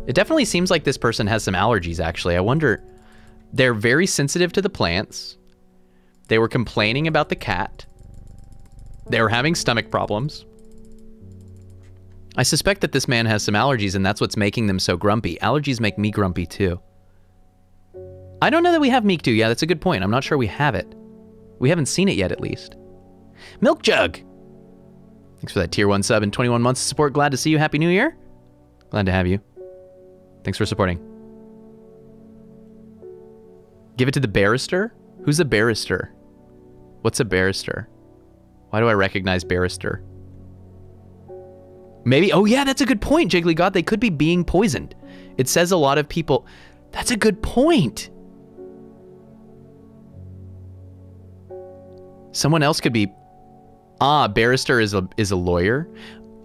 It definitely seems like this person has some allergies, actually. I wonder... They're very sensitive to the plants. They were complaining about the cat. They were having stomach problems. I suspect that this man has some allergies, and that's what's making them so grumpy. Allergies make me grumpy, too. I don't know that we have Meekdu. Yeah, that's a good point. I'm not sure we have it. We haven't seen it yet, at least. Milk Jug! Thanks for that tier 1 sub and 21 months of support. Glad to see you. Happy New Year. Glad to have you. Thanks for supporting. Give it to the barrister? Who's a barrister? What's a barrister? Why do I recognize barrister? Maybe, oh yeah, that's a good point, Jiggly God. They could be being poisoned. It says a lot of people. That's a good point. Someone else could be, barrister is a lawyer.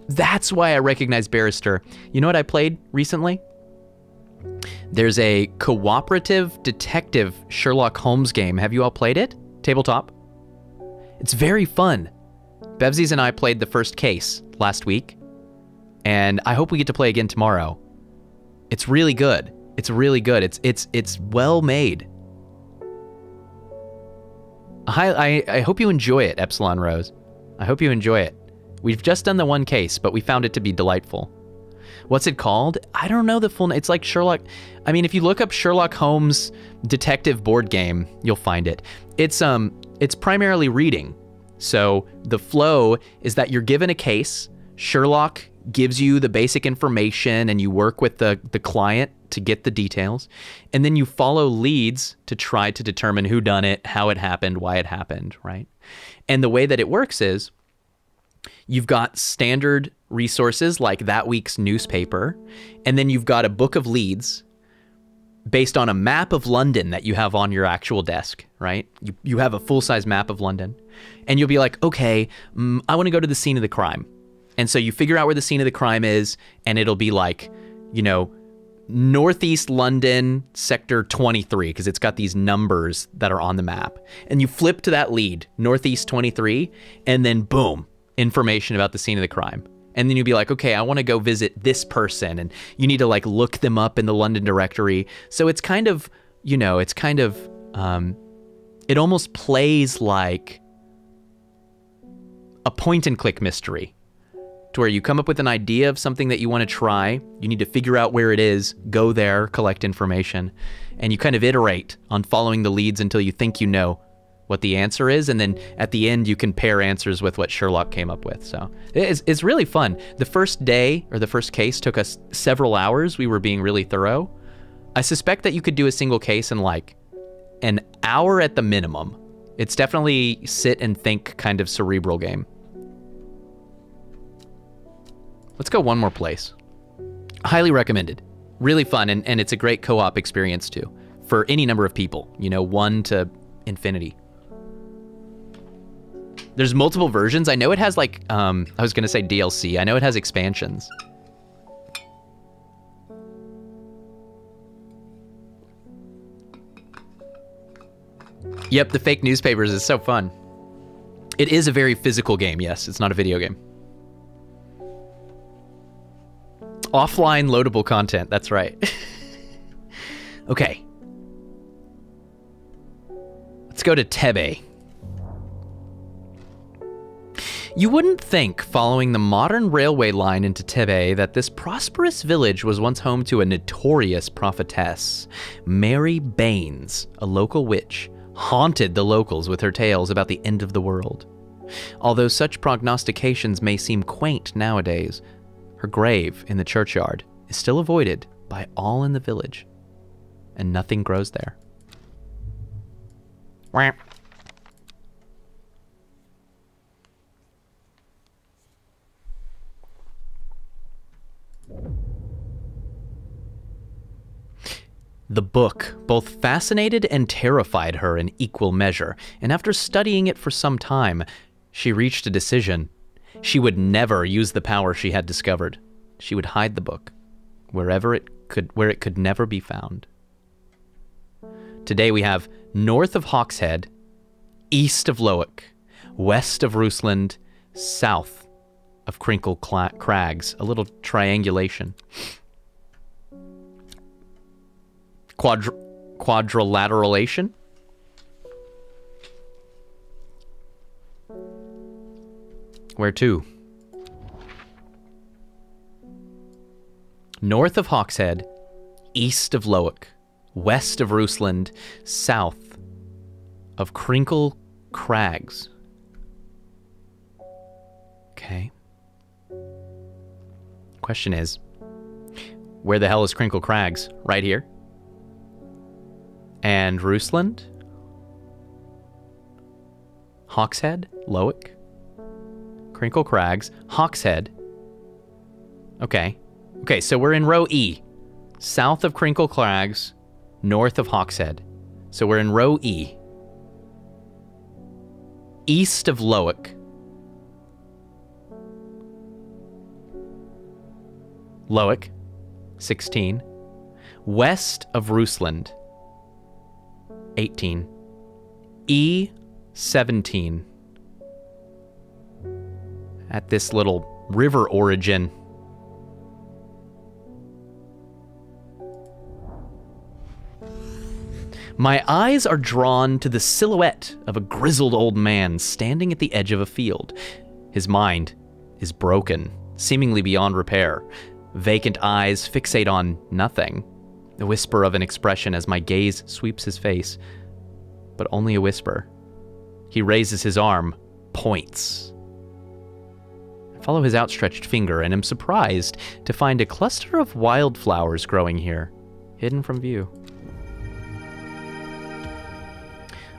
That's why I recognize barrister. You know what I played recently? There's a cooperative detective Sherlock Holmes game. Have you all played it? Tabletop? It's very fun. Bevsies and I played the first case last week, and I hope we get to play again tomorrow. It's really good. It's really good. It's well made. I hope you enjoy it, Epsilon Rose. I hope you enjoy it. We've just done the one case, but we found it to be delightful. What's it called? I don't know the full name. It's like Sherlock. I mean, if you look up Sherlock Holmes detective board game, you'll find it. It's primarily reading. So the flow is that you're given a case. Sherlock gives you the basic information, and you work with the client to get the details. And then you follow leads to try to determine who done it, how it happened, why it happened, right? And the way that it works is you've got standard resources like that week's newspaper, and then you've got a book of leads based on a map of London that you have on your actual desk, right? You have a full-size map of London, and you'll be like, okay, I want to go to the scene of the crime. And so you figure out where the scene of the crime is, and it'll be like, you know, Northeast London, sector 23, because it's got these numbers that are on the map. And you flip to that lead, Northeast 23, and then boom, information about the scene of the crime. And then you'd be like, okay, I want to go visit this person, and you need to like look them up in the London directory. So it's kind of, you know, it's kind of, it almost plays like a point and click mystery, to where you come up with an idea of something that you want to try. You need to figure out where it is, go there, collect information, and you kind of iterate on following the leads until you think you know what the answer is, and then at the end you compare answers with what Sherlock came up with. So it's really fun. The first day, or the first case, took us several hours. We were being really thorough. I suspect that you could do a single case in like an hour at the minimum. It's definitely sit and think kind of cerebral game. Let's go one more place. Highly recommended. Really fun, and it's a great co-op experience too, for any number of people, you know, 1 to infinity. There's multiple versions. I know it has like, I was gonna say DLC. I know it has expansions. Yep, the fake newspapers is so fun. It is a very physical game, yes. It's not a video game. Offline loadable content, that's right. Okay. Let's go to Tebe. You wouldn't think, following the modern railway line into Tebe, that this prosperous village was once home to a notorious prophetess. Mary Baines, a local witch, haunted the locals with her tales about the end of the world. Although such prognostications may seem quaint nowadays, her grave in the churchyard is still avoided by all in the village, and nothing grows there. Wah. The book both fascinated and terrified her in equal measure, and after studying it for some time, she reached a decision. She would never use the power she had discovered. She would hide the book where it could never be found. Today we have north of Hawkshead, east of Lowick, west of Rusland, south of Crinkle Crags, a little triangulation. Quadrilateralation? Where to? North of Hawkshead, east of Lowick, west of Rusland, south of Crinkle Crags. Okay. Question is, where the hell is Crinkle Crags? Right here? And Rusland? Hawkshead? Lowick? Crinkle Crags? Hawkshead? Okay. Okay, so we're in row E. South of Crinkle Crags, north of Hawkshead. So we're in row E. East of Lowick. Lowick, 16. West of Rusland, 18. E, 17. At this little river origin. My eyes are drawn to the silhouette of a grizzled old man standing at the edge of a field. His mind is broken, seemingly beyond repair. Vacant eyes fixate on nothing. The whisper of an expression as my gaze sweeps his face. But only a whisper. He raises his arm, points. I follow his outstretched finger and am surprised to find a cluster of wildflowers growing here, hidden from view.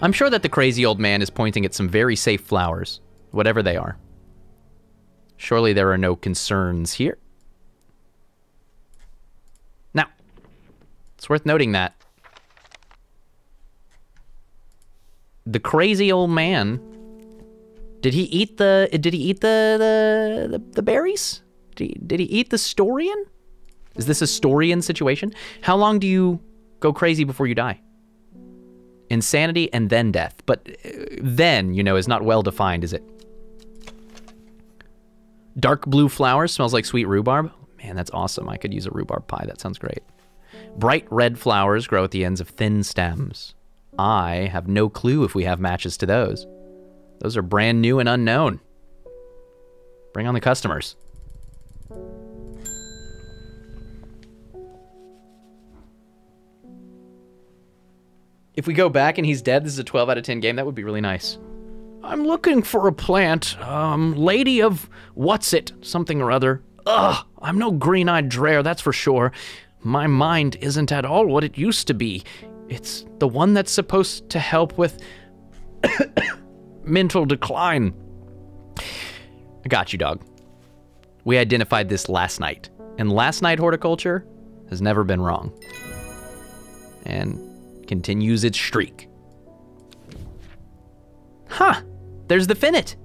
I'm sure that the crazy old man is pointing at some very safe flowers, whatever they are. Surely there are no concerns here. Now, it's worth noting that the crazy old man, did he eat the berries? Did he eat the Storian? Is this a Storian situation? How long do you go crazy before you die? Insanity and then death. But then, you know, is not well defined, is it? Dark blue flowers, smells like sweet rhubarb. Man, that's awesome. I could use a rhubarb pie. That sounds great. Bright red flowers grow at the ends of thin stems. I have no clue if we have matches to those. Those are brand new and unknown. Bring on the customers. If we go back and he's dead, this is a 12 out of 10 game, that would be really nice. I'm looking for a plant, lady of what's it, something or other. Ugh, I'm no green-eyed dreyer, that's for sure. My mind isn't at all what it used to be. It's the one that's supposed to help with mental decline. I got you, dog. We identified this last night, and last night horticulture has never been wrong. And continues its streak. Huh, there's the finnet.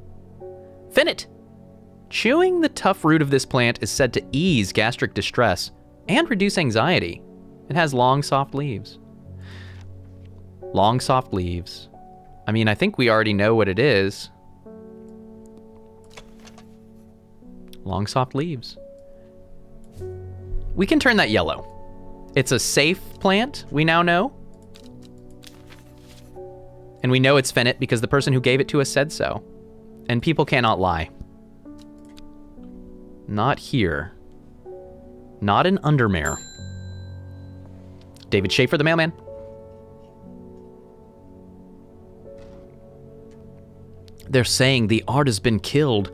Finnet. Chewing the tough root of this plant is said to ease gastric distress and reduce anxiety. It has long, soft leaves. Long, soft leaves. I mean, I think we already know what it is. Long, soft leaves. We can turn that yellow. It's a safe plant, we now know. And we know it's finnet because the person who gave it to us said so. And people cannot lie. Not here. Not in Undermere. David Schaefer, the mailman. They're saying the art has been killed.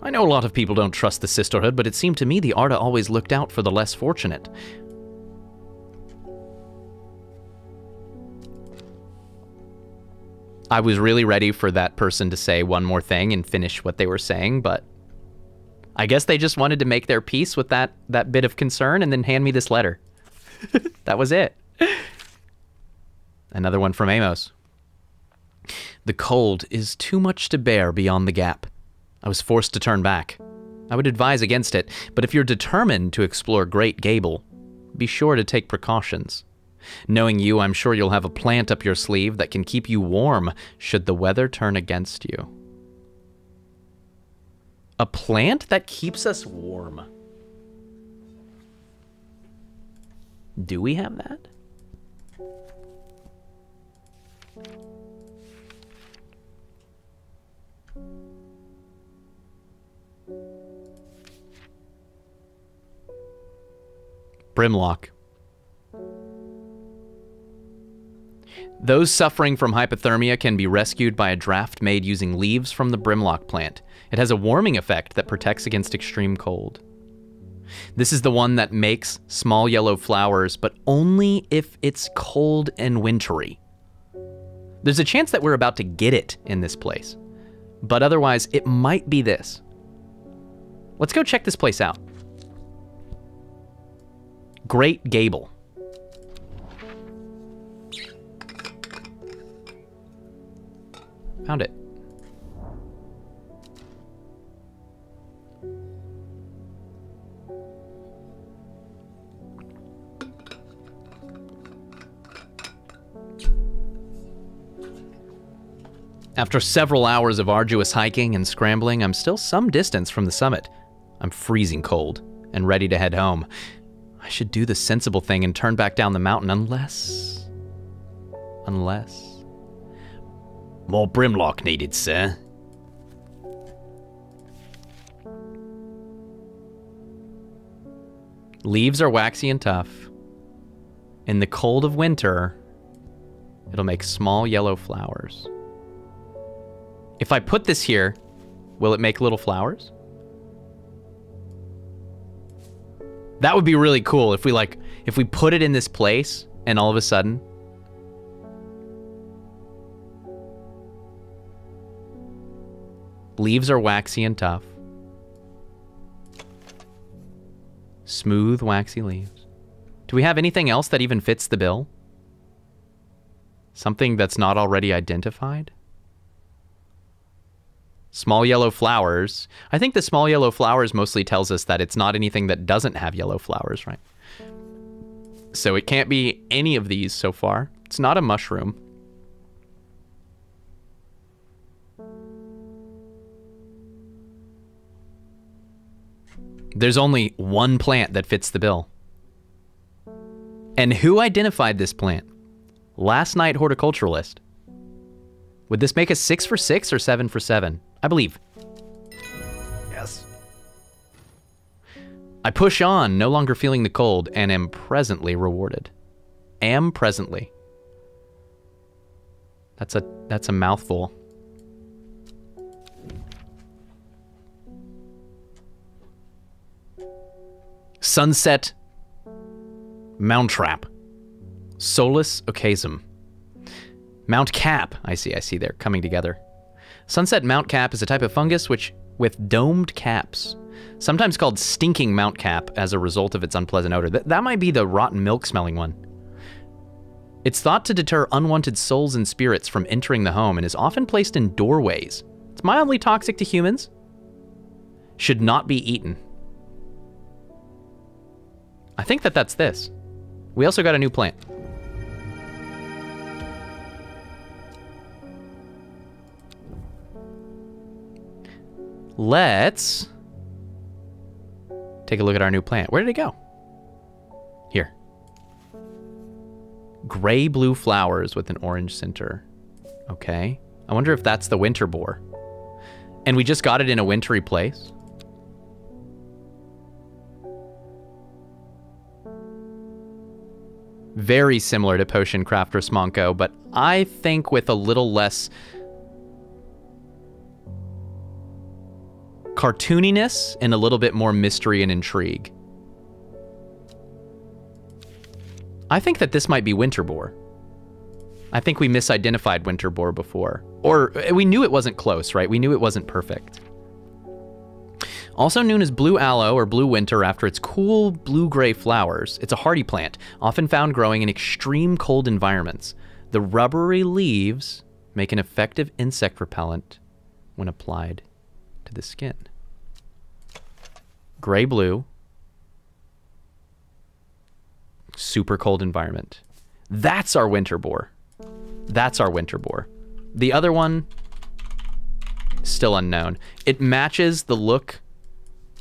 I know a lot of people don't trust the sisterhood, but it seemed to me the Arda always looked out for the less fortunate. I was really ready for that person to say one more thing and finish what they were saying, but I guess they just wanted to make their peace with that bit of concern and then hand me this letter. That was it. Another one from Amos. The cold is too much to bear beyond the gap. I was forced to turn back. I would advise against it, but if you're determined to explore Great Gable, be sure to take precautions. Knowing you, I'm sure you'll have a plant up your sleeve that can keep you warm should the weather turn against you. A plant that keeps us warm. Do we have that? Brimlock. Those suffering from hypothermia can be rescued by a draft made using leaves from the Brimlock plant. It has a warming effect that protects against extreme cold. This is the one that makes small yellow flowers, but only if it's cold and wintry. There's a chance that we're about to get it in this place, but otherwise it might be this. Let's go check this place out. Great Gable. Found it. After several hours of arduous hiking and scrambling, I'm still some distance from the summit. I'm freezing cold and ready to head home. I should do the sensible thing and turn back down the mountain unless... More Brimlock needed, sir. Leaves are waxy and tough. In the cold of winter, it'll make small yellow flowers. If I put this here, will it make little flowers? That would be really cool if we put it in this place and all of a sudden leaves are waxy and tough. Smooth, waxy leaves. Do we have anything else that even fits the bill? Something that's not already identified? Small yellow flowers. I think the small yellow flowers mostly tells us that it's not anything that doesn't have yellow flowers, right? So it can't be any of these so far. It's not a mushroom. There's only one plant that fits the bill. And who identified this plant? Last night horticulturalist. Would this make a 6 for 6 or 7 for 7? I believe. Yes. I push on, no longer feeling the cold, and am presently rewarded. Am presently. That's a mouthful. Sunset Moundtrap. Solus Ocasum. Mount Cap, I see, they're coming together. Sunset Mount Cap is a type of fungus with domed caps, sometimes called stinking Mount Cap as a result of its unpleasant odor. That might be the rotten milk smelling one. It's thought to deter unwanted souls and spirits from entering the home and is often placed in doorways. It's mildly toxic to humans. Should not be eaten. I think that's this. We also got a new plant. Let's take a look at our new plant. Where did it go? Here. Gray blue flowers with an orange center. Okay. I wonder if that's the winter boar. And we just got it in a wintry place. Very similar to Potion Crafter Smonko, but I think with a little less cartooniness and a little bit more mystery and intrigue. I think that this might be Winter Boar. I think we misidentified Winter Boar before. Or we knew it wasn't close, right? We knew it wasn't perfect. Also known as blue aloe or blue winter after its cool blue-gray flowers, it's a hardy plant, often found growing in extreme cold environments. The rubbery leaves make an effective insect repellent when applied to the skin. Gray-blue. Super cold environment. That's our winter boar. That's our winter boar. The other one, still unknown. It matches the look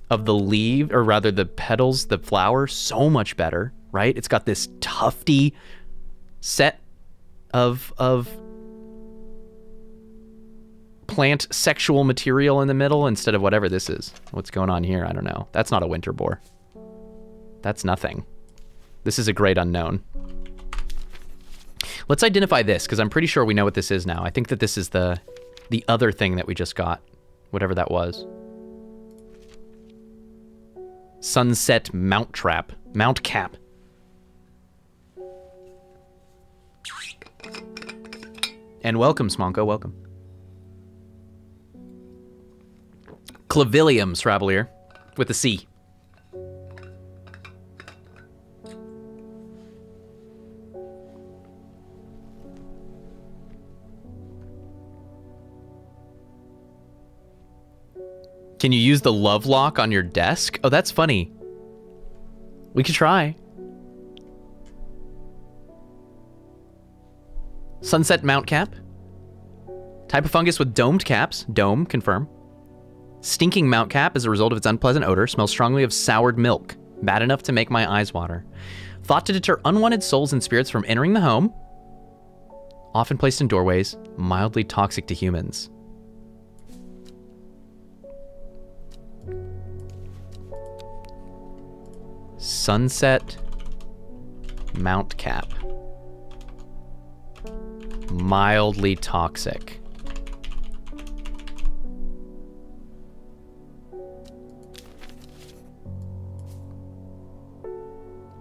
of the leaf, or rather the petals, the flower, so much better, right? It's got this tufty set of plant sexual material in the middle instead of whatever this is. What's going on here? I don't know. That's not a winter boar. That's nothing. This is a great unknown. Let's identify this, because I'm pretty sure we know what this is now. I think that this is the other thing that we just got, whatever that was. Sunset Mount Trap. Mount Cap. And welcome, Smonko, welcome. Clavilium, Sravelier, with a C. Can you use the love lock on your desk? Oh, that's funny. We could try. Sunset Mount Cap. Type of fungus with domed caps. Dome, confirm. Stinking Mount Cap as a result of its unpleasant odor. Smells strongly of soured milk. Bad enough to make my eyes water. Thought to deter unwanted souls and spirits from entering the home. Often placed in doorways. Mildly toxic to humans. Sunset Mount Cap. Mildly toxic.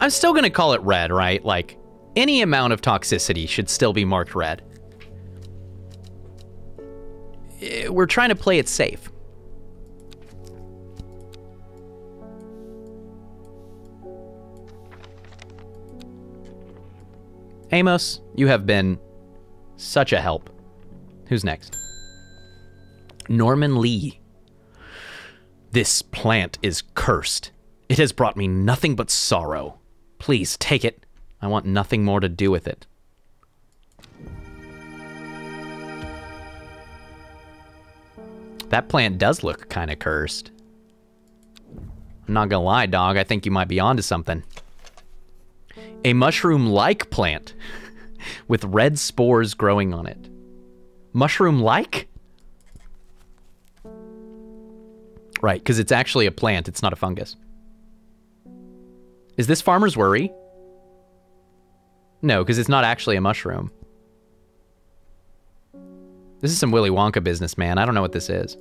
I'm still gonna call it red, right? Like, any amount of toxicity should still be marked red. We're trying to play it safe. Amos, you have been such a help. Who's next? Norman Lee. This plant is cursed. It has brought me nothing but sorrow. Please take it. I want nothing more to do with it. That plant does look kind of cursed. I'm not gonna lie, dog. I think you might be onto something. A mushroom-like plant with red spores growing on it. Mushroom-like? Right, because it's actually a plant. It's not a fungus. Is this Farmer's Worry? No, because it's not actually a mushroom. This is some Willy Wonka business, man. I don't know what this is.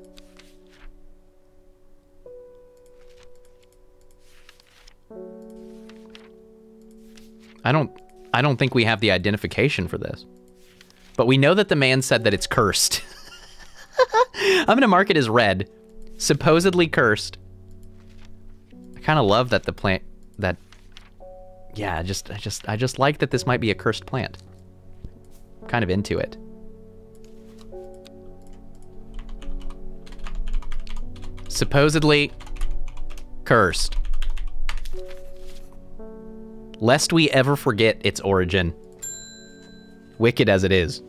I don't think we have the identification for this. But we know that the man said that it's cursed. I'm gonna mark it as red. Supposedly cursed. I kind of love that the plant that yeah, I just like that this might be a cursed plant. I'm kind of into it. Supposedly cursed. Lest we ever forget its origin. Wicked as it is.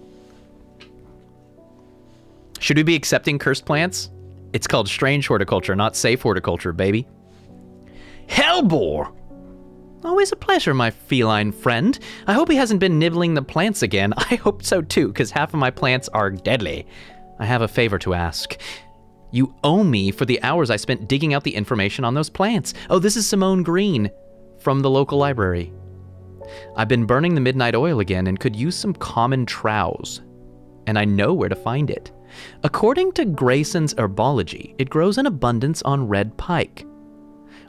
Should we be accepting cursed plants? It's called strange horticulture, not safe horticulture, baby. Hellbore! Always a pleasure, my feline friend. I hope he hasn't been nibbling the plants again. I hope so too, because half of my plants are deadly. I have a favor to ask. You owe me for the hours I spent digging out the information on those plants. Oh, this is Simone Green from the local library. I've been burning the midnight oil again and could use some common trows. And I know where to find it. According to Grayson's Herbology, it grows in abundance on red pike.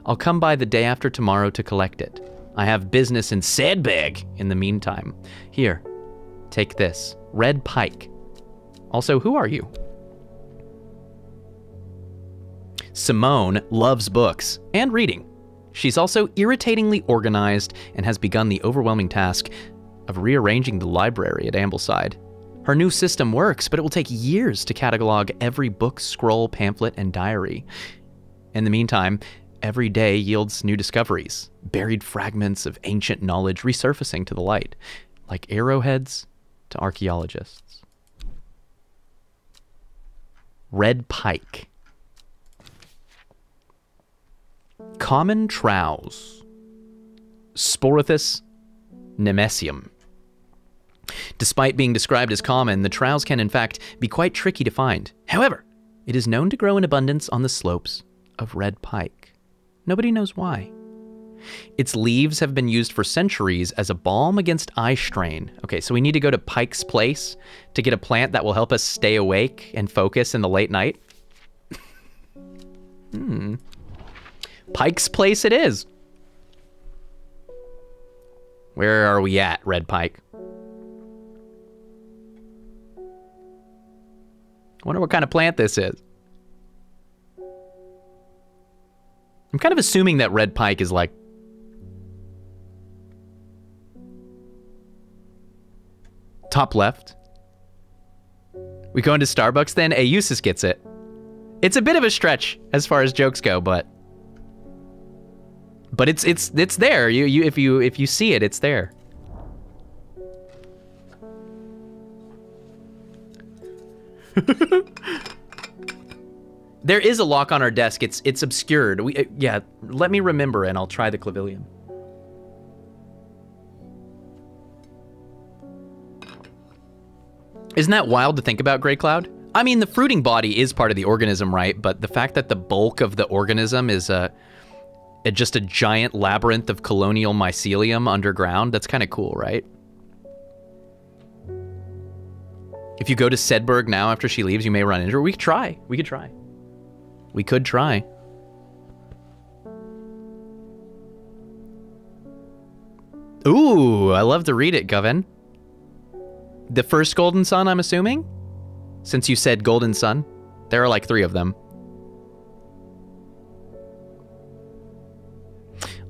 I'll come by the day after tomorrow to collect it. I have business in Sedberg in the meantime. Here, take this. Red pike. Also, who are you? Simone loves books and reading. She's also irritatingly organized and has begun the overwhelming task of rearranging the library at Ambleside. Her new system works, but it will take years to catalog every book, scroll, pamphlet, and diary. In the meantime, every day yields new discoveries, buried fragments of ancient knowledge resurfacing to the light, like arrowheads to archaeologists. Red pike. Common trows. Sporithus nemesium. Despite being described as common, the trows can in fact be quite tricky to find. However, it is known to grow in abundance on the slopes of red pike. Nobody knows why. Its leaves have been used for centuries as a balm against eye strain. Okay, so we need to go to Pike's Place to get a plant that will help us stay awake and focus in the late night. Pike's Place it is. Where are we at, Red Pike? Wonder what kind of plant this is. I'm kind of assuming that Red Pike is like... top left. We go into Starbucks then? Eustace gets it. It's a bit of a stretch as far as jokes go, but it's there. If you see it, it's there. There is a lock on our desk. It's obscured. Yeah, let me remember and I'll try the clavilium. Isn't that wild to think about, Grey Cloud? I mean, the fruiting body is part of the organism, right? But the fact that the bulk of the organism is just a giant labyrinth of colonial mycelium underground, that's kind of cool, right? If you go to Sedberg now after she leaves, you may run into her. We could try. We could try. We could try. Ooh, I love to read it, Govan. The first Golden Sun, I'm assuming? Since you said Golden Sun. There are like 3 of them.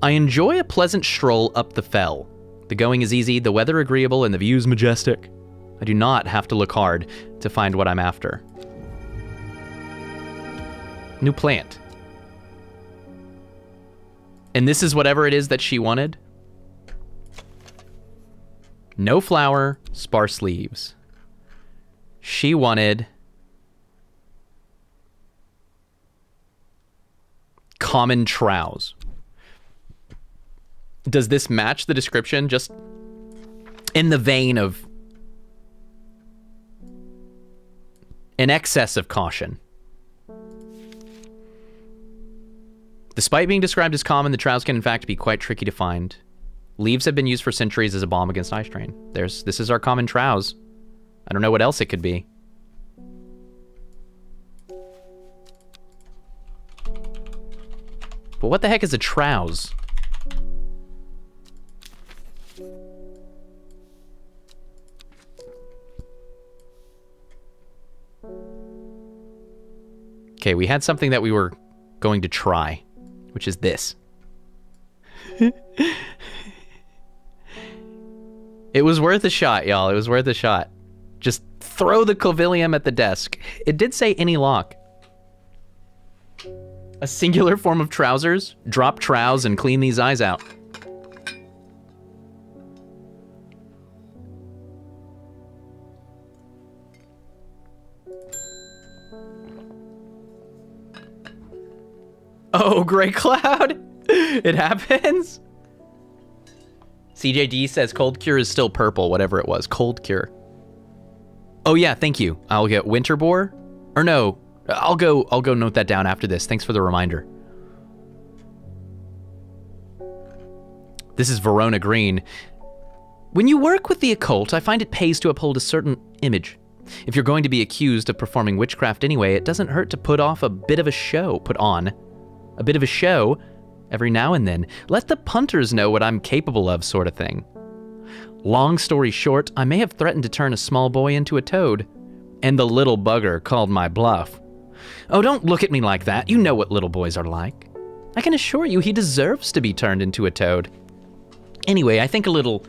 I enjoy a pleasant stroll up the fell. The going is easy, the weather agreeable, and the view's majestic. I do not have to look hard to find what I'm after. New plant. And this is whatever it is that she wanted? No flower, sparse leaves. She wanted... common trowse. Does this match the description? Just in the vein of an excess of caution. Despite being described as common, the trowse can in fact be quite tricky to find. Leaves have been used for centuries as a balm against eye strain. This is our common trowse. I don't know what else it could be. But what the heck is a trowse? Okay, we had something that we were going to try, which is this. It was worth a shot, y'all. It was worth a shot. Just throw the clavilium at the desk. It did say any lock. A singular form of trousers? Drop trowse and clean these eyes out. Oh, Grey Cloud! It happens? CJD says Cold Cure is still purple, whatever it was. Cold Cure. Oh yeah, thank you. I'll get Winter Boar. Or no, I'll go note that down after this. Thanks for the reminder. This is Verona Green. When you work with the occult, I find it pays to uphold a certain image. If you're going to be accused of performing witchcraft anyway, it doesn't hurt to put on a bit of a show every now and then. Let the punters know what I'm capable of, sort of thing. Long story short, I may have threatened to turn a small boy into a toad, and the little bugger called my bluff. Oh, don't look at me like that. You know what little boys are like. I can assure you he deserves to be turned into a toad. Anyway, I think a little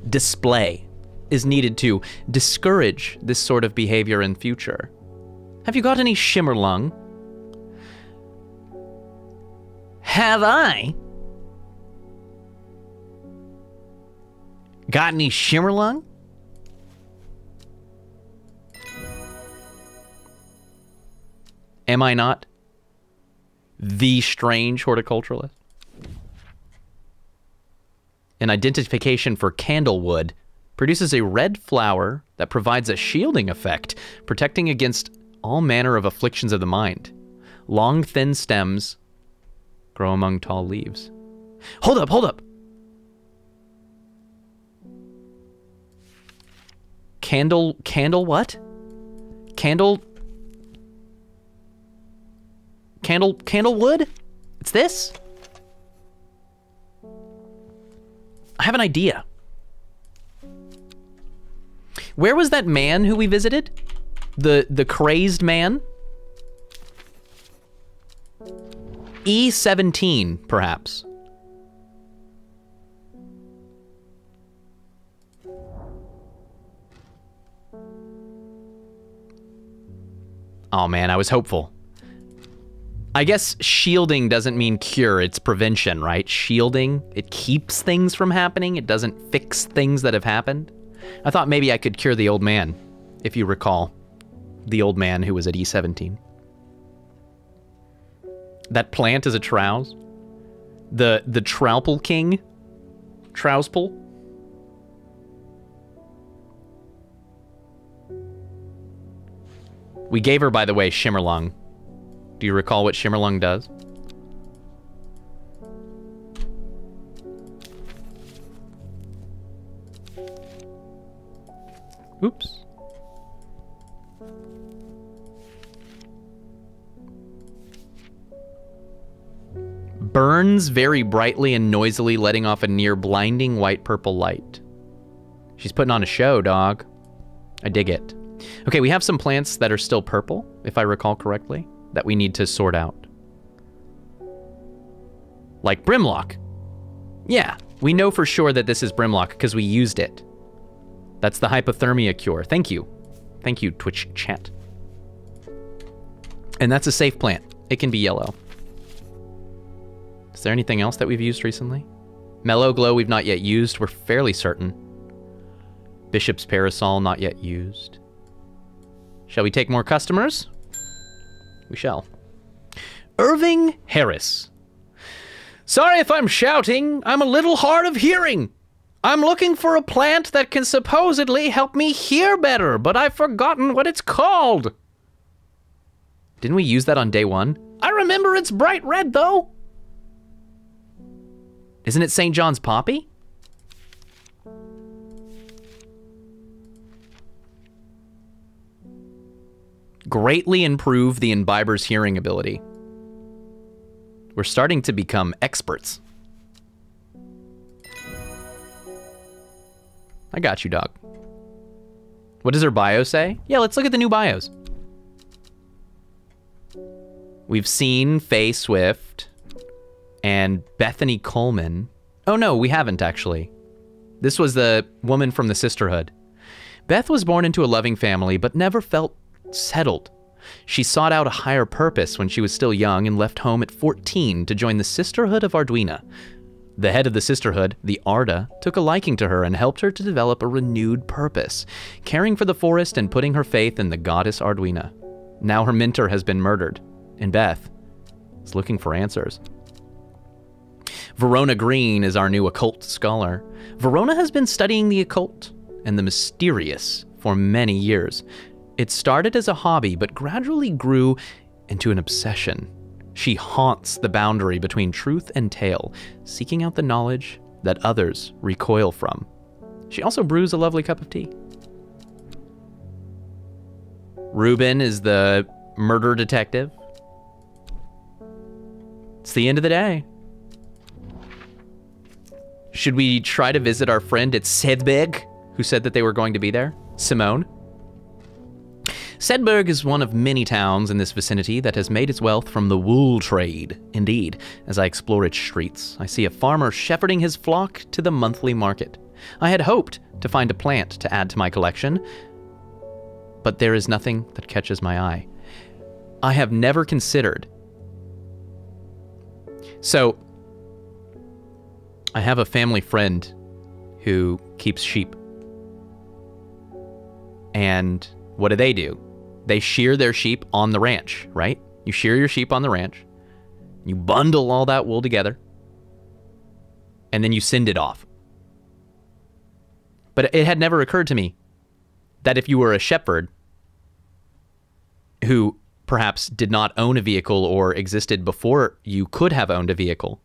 display is needed to discourage this sort of behavior in future. Have you got any shimmerlung? Have I? Got any shimmerlung? Am I not the strange horticulturalist? An identification for candlewood produces a red flower that provides a shielding effect, protecting against all manner of afflictions of the mind. Long, thin stems grow among tall leaves. Hold up, hold up. Candle what? Candle wood? It's this? I have an idea. Where was that man who we visited? The crazed man? E17, perhaps. Oh man, I was hopeful. I guess shielding doesn't mean cure, it's prevention, right? Shielding, it keeps things from happening, it doesn't fix things that have happened. I thought maybe I could cure the old man, if you recall. The old man who was at E17. That plant is a trouse. The Troupple King. Trousple. We gave her, by the way, Shimmerlung. Do you recall what Shimmerlung does? Oops. Burns very brightly and noisily, letting off a near blinding white-purple light. She's putting on a show, dog. I dig it. Okay, we have some plants that are still purple, if I recall correctly, that we need to sort out. Like Brimlock. Yeah, we know for sure that this is Brimlock because we used it. That's the hypothermia cure. Thank you. Thank you, Twitch chat. And that's a safe plant. It can be yellow. Is there anything else that we've used recently? Mellow Glow we've not yet used. We're fairly certain. Bishop's Parasol not yet used. Shall we take more customers? We shall. Irving Harris. Sorry if I'm shouting. I'm a little hard of hearing. I'm looking for a plant that can supposedly help me hear better, but I've forgotten what it's called. Didn't we use that on day one? I remember it's bright red, though. Isn't it St. John's Poppy? Greatly improve the imbiber's hearing ability. We're starting to become experts. I got you, dog. What does her bio say? Yeah, let's look at the new bios. We've seen Faye Swift and Bethany Coleman. Oh no, we haven't actually. This was the woman from the Sisterhood. Beth was born into a loving family, but never felt settled. She sought out a higher purpose when she was still young and left home at 14 to join the Sisterhood of Arduina. The head of the Sisterhood, the Arda, took a liking to her and helped her to develop a renewed purpose, caring for the forest and putting her faith in the goddess Arduina. Now her mentor has been murdered, and Beth is looking for answers. Verona Green is our new occult scholar. Verona has been studying the occult and the mysterious for many years. It started as a hobby, but gradually grew into an obsession. She haunts the boundary between truth and tale, seeking out the knowledge that others recoil from. She also brews a lovely cup of tea. Ruben is the murder detective. It's the end of the day. Should we try to visit our friend at Sedberg, who said that they were going to be there? Simone? Sedberg is one of many towns in this vicinity that has made its wealth from the wool trade. Indeed, as I explore its streets, I see a farmer shepherding his flock to the monthly market. I had hoped to find a plant to add to my collection, but there is nothing that catches my eye. I have never considered. So, I have a family friend who keeps sheep. And what do? They shear their sheep on the ranch, right? You shear your sheep on the ranch. You bundle all that wool together. And then you send it off. But it had never occurred to me that if you were a shepherd who perhaps did not own a vehicle or existed before you could have owned a vehicle,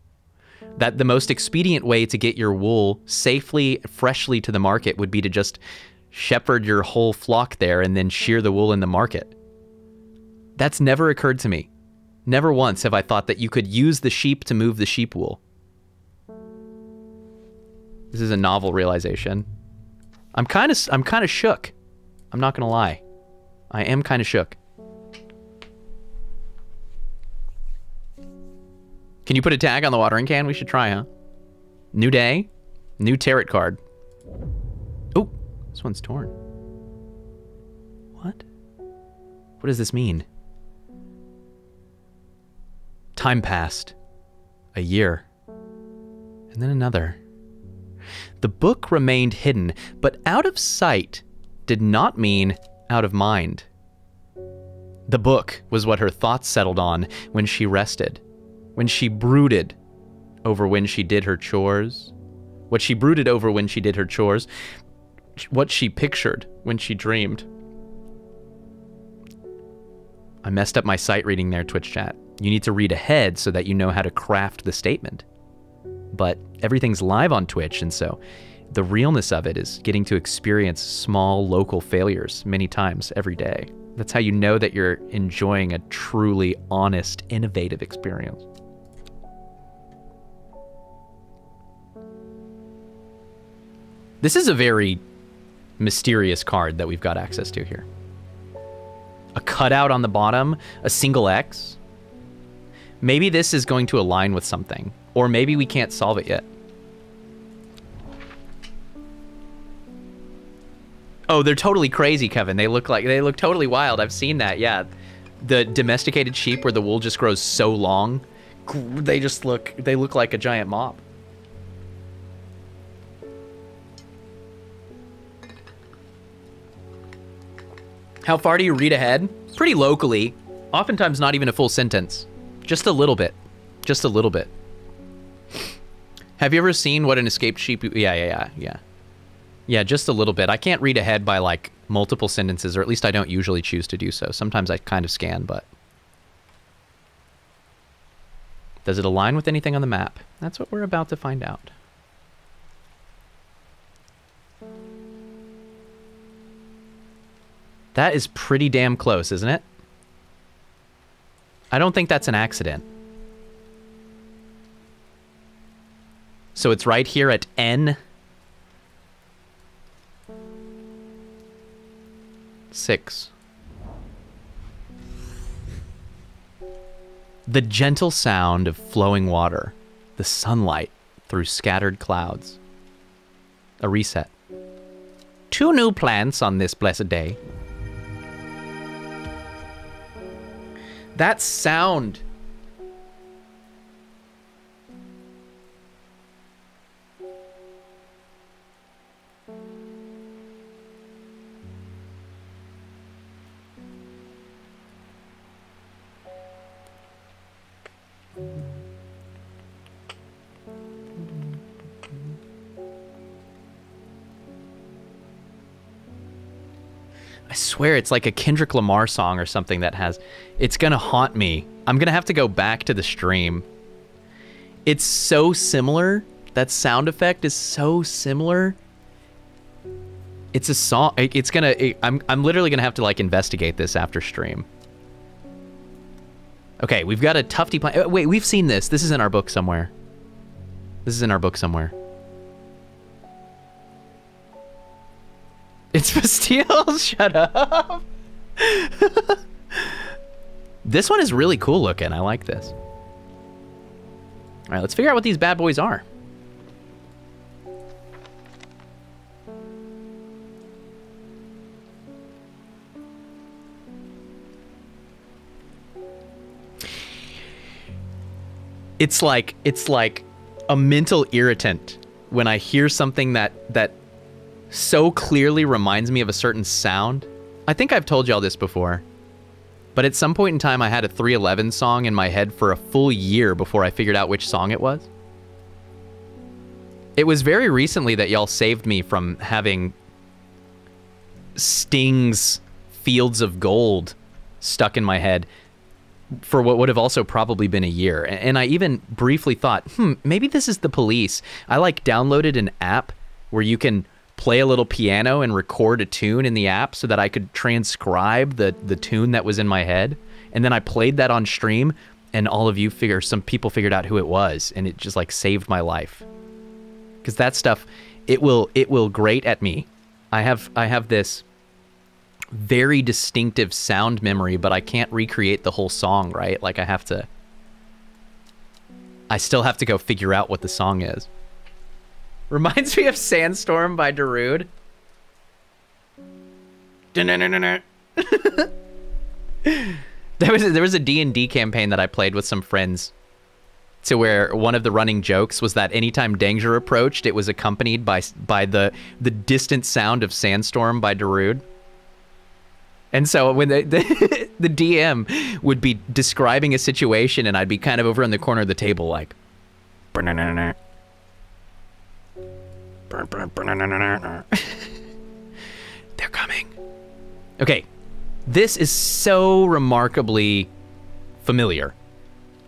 That the most expedient way to get your wool safely, freshly to the market would be to just shepherd your whole flock there and then shear the wool in the market. That's never occurred to me. Never once have I thought that you could use the sheep to move the sheep wool. This is a novel realization. I'm kind of shook. I'm not gonna lie. I am kind of shook. Can you put a tag on the watering can? We should try, huh? New day, new tarot card. Oh, this one's torn. What? What does this mean? Time passed. A year. And then another. The book remained hidden, but out of sight did not mean out of mind. The book was what her thoughts settled on when she rested. When she brooded over when she did her chores, what she brooded over when she did her chores, what she pictured when she dreamed. I messed up my sight reading there, Twitch chat. You need to read ahead so that you know how to craft the statement. But everything's live on Twitch, and so the realness of it is getting to experience small local failures many times every day. That's how you know that you're enjoying a truly honest, innovative experience. This is a very mysterious card that we've got access to here. A cutout on the bottom, a single X. Maybe this is going to align with something, or maybe we can't solve it yet. Oh, they're totally crazy, Kevin. They look totally wild. I've seen that, yeah. The domesticated sheep where the wool just grows so long, they look like a giant mop. How far do you read ahead? Pretty locally. Oftentimes not even a full sentence. Just a little bit. Just a little bit. Have you ever seen what an escaped sheep... Yeah. Yeah, just a little bit. I can't read ahead by, like, multiple sentences, or at least I don't usually choose to do so. Sometimes I kind of scan, but... Does it align with anything on the map? That's what we're about to find out. That is pretty damn close, isn't it? I don't think that's an accident. So it's right here at N. 6. The gentle sound of flowing water, the sunlight through scattered clouds. A reset. 2 new plants on this blessed day. That sound. I swear it's like a Kendrick Lamar song or something that has... It's gonna haunt me. I'm gonna have to go back to the stream. It's so similar. That sound effect is so similar. It's a song... It's gonna... I'm literally gonna have to, like, investigate this after stream. Okay, we've got a tufty plant. Wait, we've seen this. This is in our book somewhere. This is in our book somewhere. It's Bastille. Shut up. This one is really cool looking. I like this. All right, let's figure out what these bad boys are. It's like a mental irritant when I hear something that so clearly reminds me of a certain sound. I think I've told y'all this before, but at some point in time I had a 311 song in my head for a full year before I figured out which song it was. It was very recently that y'all saved me from having Sting's Fields of Gold stuck in my head. for what would have also probably been a year. And I even briefly thought, maybe this is the police. I like downloaded an app where you can play a little piano and record a tune in the app so that I could transcribe the tune that was in my head. And then I played that on stream, and some people figured out who it was, and it just like saved my life. Because that stuff, it will grate at me. I have this very distinctive sound memory, but I can't recreate the whole song, right? Like I still have to go figure out what the song is. Reminds me of Sandstorm by Darude. There was a D&D campaign that I played with some friends, to where one of the running jokes was that anytime danger approached, it was accompanied by the distant sound of Sandstorm by Darude. And so when the DM would be describing a situation, and I'd be kind of over in the corner of the table like, they're coming. Okay, this is so remarkably familiar.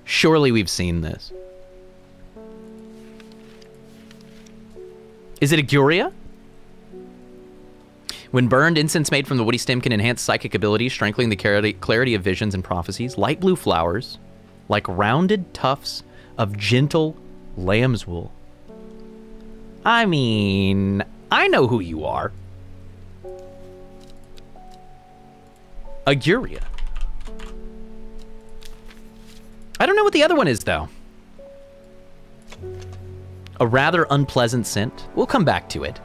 Surely we've seen this. Is it a Guria? When burned, incense made from the woody stem can enhance psychic abilities, strengthening the clarity of visions and prophecies. Light blue flowers, like rounded tufts of gentle lamb's wool. I mean, I know who you are. A Guria. I don't know what the other one is, though. A rather unpleasant scent. We'll come back to it.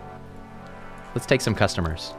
Let's take some customers.